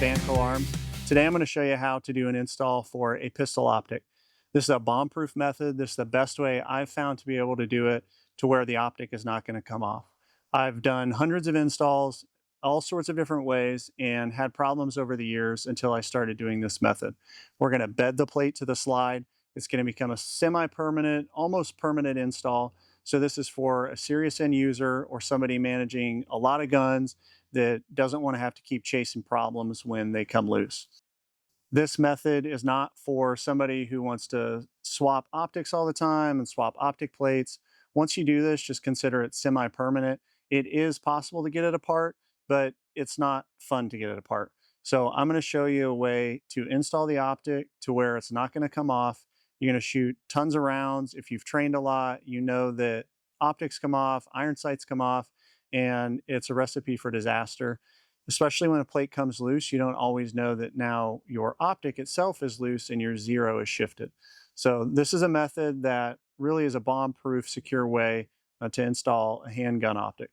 Vanco Arms. Today I'm going to show you how to do an install for a pistol optic. This is a bomb-proof method. This is the best way I've found to be able to do it to where the optic is not going to come off. I've done hundreds of installs, all sorts of different ways, and had problems over the years until I started doing this method. We're going to bed the plate to the slide. It's going to become a semi-permanent, almost permanent install. So this is for a serious end user or somebody managing a lot of guns that doesn't want to have to keep chasing problems when they come loose. This method is not for somebody who wants to swap optics all the time and swap optic plates. Once you do this, just consider it semi-permanent. It is possible to get it apart, but it's not fun to get it apart. So I'm going to show you a way to install the optic to where it's not going to come off. You're going to shoot tons of rounds. If you've trained a lot, you know that optics come off, iron sights come off, and it's a recipe for disaster. Especially when a plate comes loose, you don't always know that now your optic itself is loose and your zero is shifted. So this is a method that really is a bomb-proof, secure way to install a handgun optic.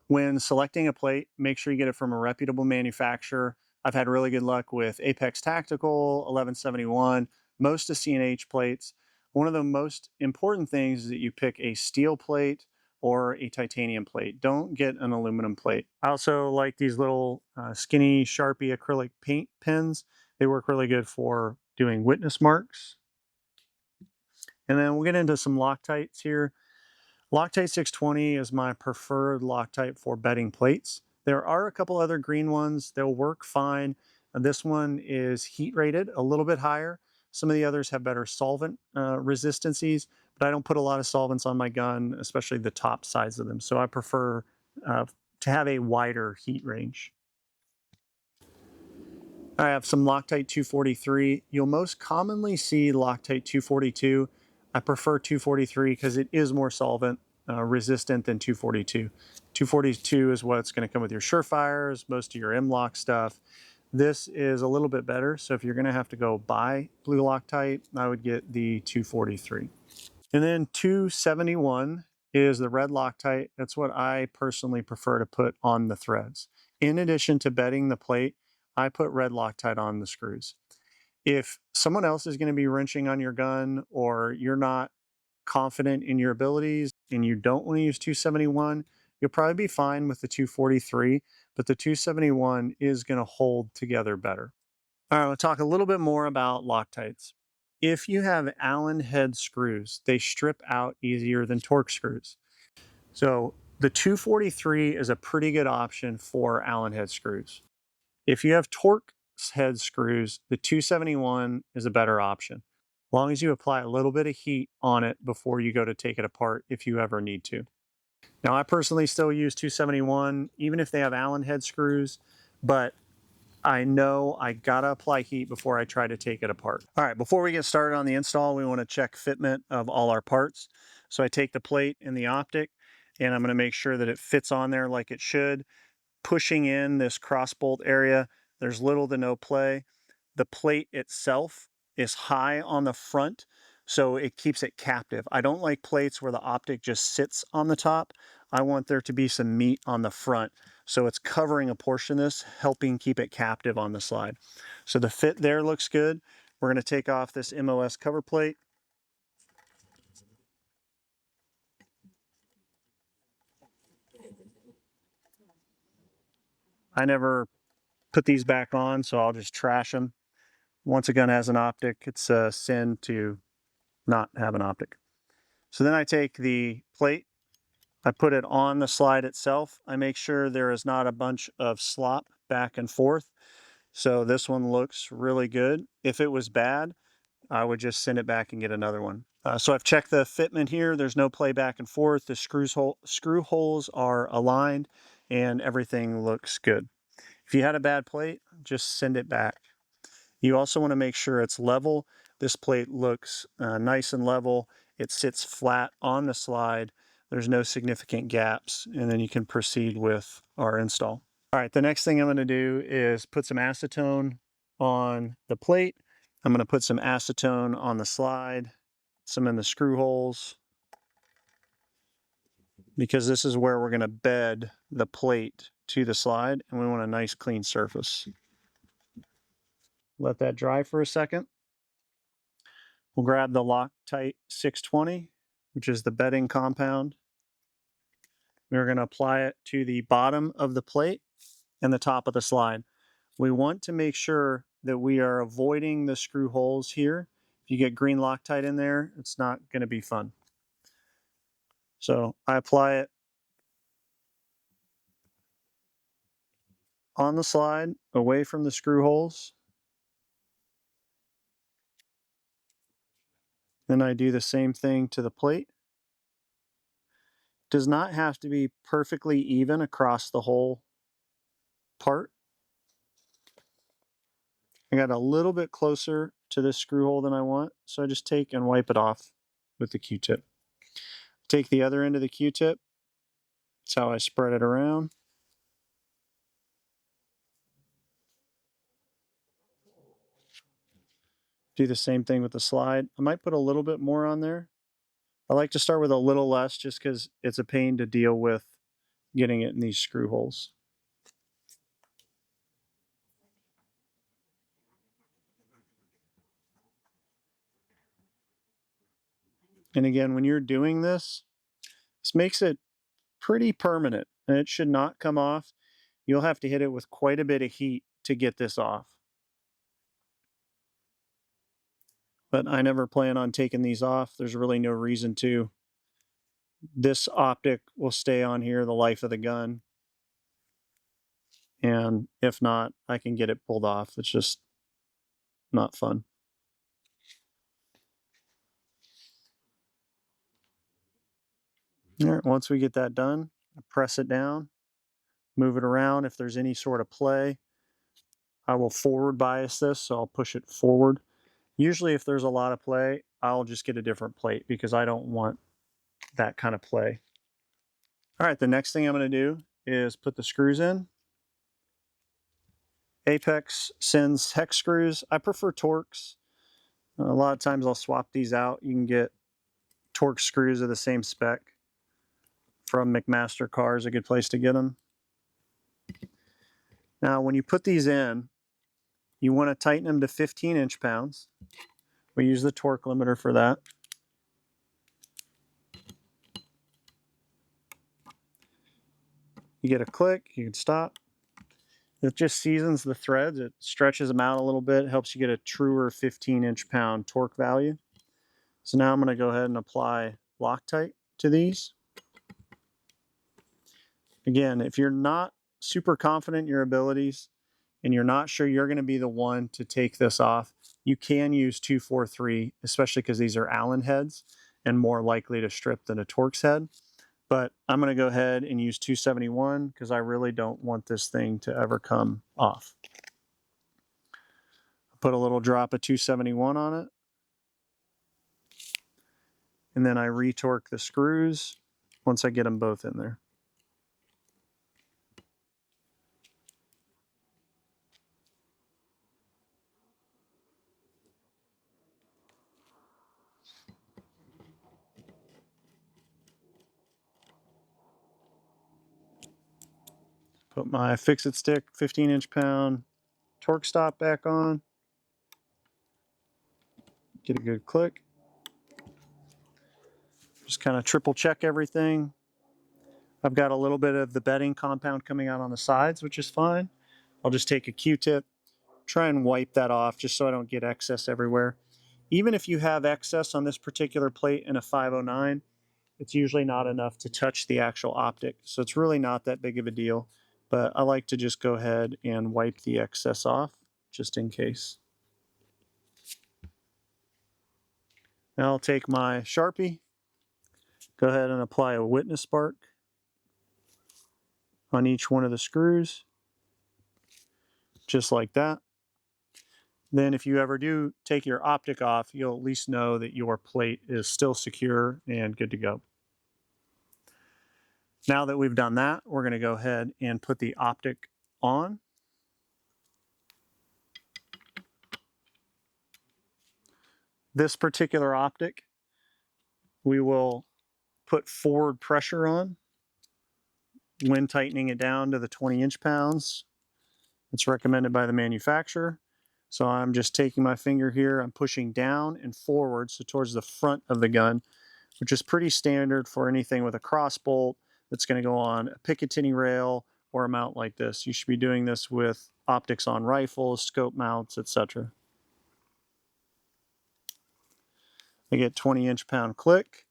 When selecting a plate, make sure you get it from a reputable manufacturer. I've had really good luck with Apex Tactical, 1171, most of C&H plates. One of the most important things is that you pick a steel plate or a titanium plate. Don't get an aluminum plate. I also like these little skinny Sharpie acrylic paint pens. They work really good for doing witness marks. And then we'll get into some Loctites here. Loctite 620 is my preferred Loctite for bedding plates. There are a couple other green ones. They'll work fine. This one is heat rated a little bit higher. Some of the others have better solvent resistancies, but I don't put a lot of solvents on my gun, especially the top sides of them. So I prefer to have a wider heat range. I have some Loctite 243. You'll most commonly see Loctite 242. I prefer 243 because it is more solvent resistant than 242. 242 is what's going to come with your Surefires, most of your M-LOK stuff. This is a little bit better, so if you're going to have to go buy blue Loctite, I would get the 243. And then 271 is the red Loctite. That's what I personally prefer to put on the threads. In addition to bedding the plate, I put red Loctite on the screws. If someone else is going to be wrenching on your gun or you're not confident in your abilities and you don't want to use 271, you'll probably be fine with the 243, but the 271 is going to hold together better. All right, we'll talk a little bit more about Loctites. If you have Allen head screws, they strip out easier than Torx screws. So the 243 is a pretty good option for Allen head screws. If you have Torx head screws, the 271 is a better option, as long as you apply a little bit of heat on it before you go to take it apart if you ever need to. Now, I personally still use 271, even if they have Allen head screws, but I know I gotta apply heat before I try to take it apart. All right, before we get started on the install, we wanna check fitment of all our parts. So I take the plate and the optic, and I'm gonna make sure that it fits on there like it should. Pushing in this cross bolt area, there's little to no play. The plate itself is high on the front, so it keeps it captive. I don't like plates where the optic just sits on the top. I want there to be some meat on the front. So it's covering a portion of this, helping keep it captive on the slide. So the fit there looks good. We're going to take off this MOS cover plate. I never put these back on, so I'll just trash them. Once a gun has an optic, it's a sin to not have an optic. So then I take the plate, I put it on the slide itself. I make sure there is not a bunch of slop back and forth. So this one looks really good. If it was bad, I would just send it back and get another one. So I've checked the fitment here. There's no play back and forth. The screw holes are aligned and everything looks good. If you had a bad plate, just send it back. You also want to make sure it's level. This plate looks nice and level. It sits flat on the slide. There's no significant gaps, and then you can proceed with our install. All right, the next thing I'm going to do is put some acetone on the plate. I'm going to put some acetone on the slide, some in the screw holes, because this is where we're going to bed the plate to the slide, and we want a nice clean surface. let that dry for a second. We'll grab the Loctite 620, which is the bedding compound. We're going to apply it to the bottom of the plate and the top of the slide. We want to make sure that we are avoiding the screw holes here. If you get green Loctite in there, it's not going to be fun. So I apply it on the slide, away from the screw holes. Then I do the same thing to the plate. It does not have to be perfectly even across the whole part. I got a little bit closer to this screw hole than I want, so I just take and wipe it off with the Q-tip. Take the other end of the Q-tip. That's how I spread it around. Do the same thing with the slide. I might put a little bit more on there. I like to start with a little less just because it's a pain to deal with getting it in these screw holes. And again, when you're doing this makes it pretty permanent and it should not come off. You'll have to hit it with quite a bit of heat to get this off. But I never plan on taking these off. There's really no reason to. This optic will stay on here the life of the gun. And if not, I can get it pulled off. It's just not fun. All right, once we get that done, I press it down, move it around. If there's any sort of play, I will forward bias this, so I'll push it forward. Usually if there's a lot of play, I'll just get a different plate because I don't want that kind of play. All right, the next thing I'm going to do is put the screws in. Apex sends hex screws. I prefer Torx. A lot of times I'll swap these out. You can get Torx screws of the same spec from McMaster Cars, a good place to get them. Now, when you put these in, you want to tighten them to 15 inch-pounds. We use the torque limiter for that. You get a click, you can stop. It just seasons the threads. It stretches them out a little bit, helps you get a truer 15 inch-pound torque value. So now I'm going to go ahead and apply Loctite to these. Again, if you're not super confident in your abilities and you're not sure you're going to be the one to take this off, you can use 243, especially because these are Allen heads and more likely to strip than a Torx head. But I'm going to go ahead and use 271 because I really don't want this thing to ever come off. Put a little drop of 271 on it. And then I retorque the screws once I get them both in there. Put my fix-it stick 15 inch-pound torque stop back on. Get a good click. Just kind of triple check everything. I've got a little bit of the bedding compound coming out on the sides, which is fine. I'll just take a Q-tip, try and wipe that off just so I don't get excess everywhere. Even if you have excess on this particular plate in a 509, it's usually not enough to touch the actual optic. So it's really not that big of a deal. But I like to just go ahead and wipe the excess off just in case. Now I'll take my Sharpie, go ahead and apply a witness spark on each one of the screws, just like that. Then if you ever do take your optic off, you'll at least know that your plate is still secure and good to go. Now that we've done that, we're going to go ahead and put the optic on. This particular optic, we will put forward pressure on when tightening it down to the 20 inch-pounds. It's recommended by the manufacturer. So I'm just taking my finger here, I'm pushing down and forward, so towards the front of the gun, which is pretty standard for anything with a cross bolt that's going to go on a Picatinny rail or a mount like this. You should be doing this with optics on rifles, scope mounts, etc. I get 20 inch-pound click.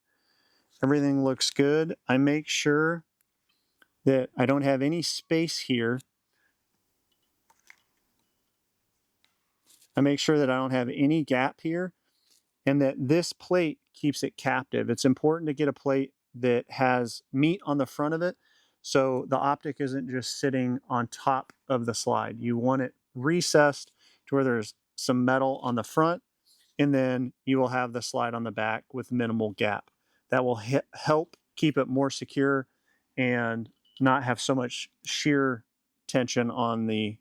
Everything looks good. I make sure that I don't have any space here. I make sure that I don't have any gap here and that this plate keeps it captive. It's important to get a plate that has meat on the front of it so the optic isn't just sitting on top of the slide. You want it recessed to where there's some metal on the front, and then you will have the slide on the back with minimal gap. That will help keep it more secure and not have so much shear tension on the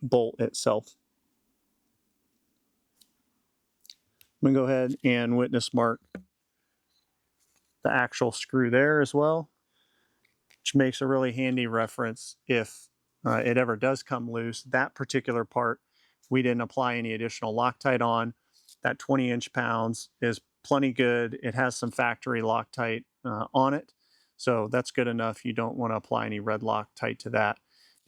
bolt itself. I'm going to go ahead and witness mark the actual screw there as well, which makes a really handy reference if it ever does come loose. That particular part, we didn't apply any additional Loctite on. That 20 inch-pounds is plenty good. It has some factory Loctite on it, so that's good enough. You don't want to apply any red Loctite to that.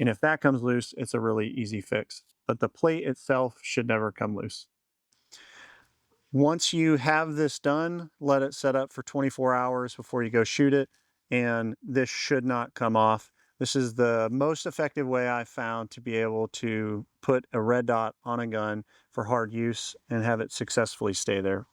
And if that comes loose, it's a really easy fix. But the plate itself should never come loose. Once you have this done, let it set up for 24 hours before you go shoot it, and this should not come off. This is the most effective way I've found to be able to put a red dot on a gun for hard use and have it successfully stay there.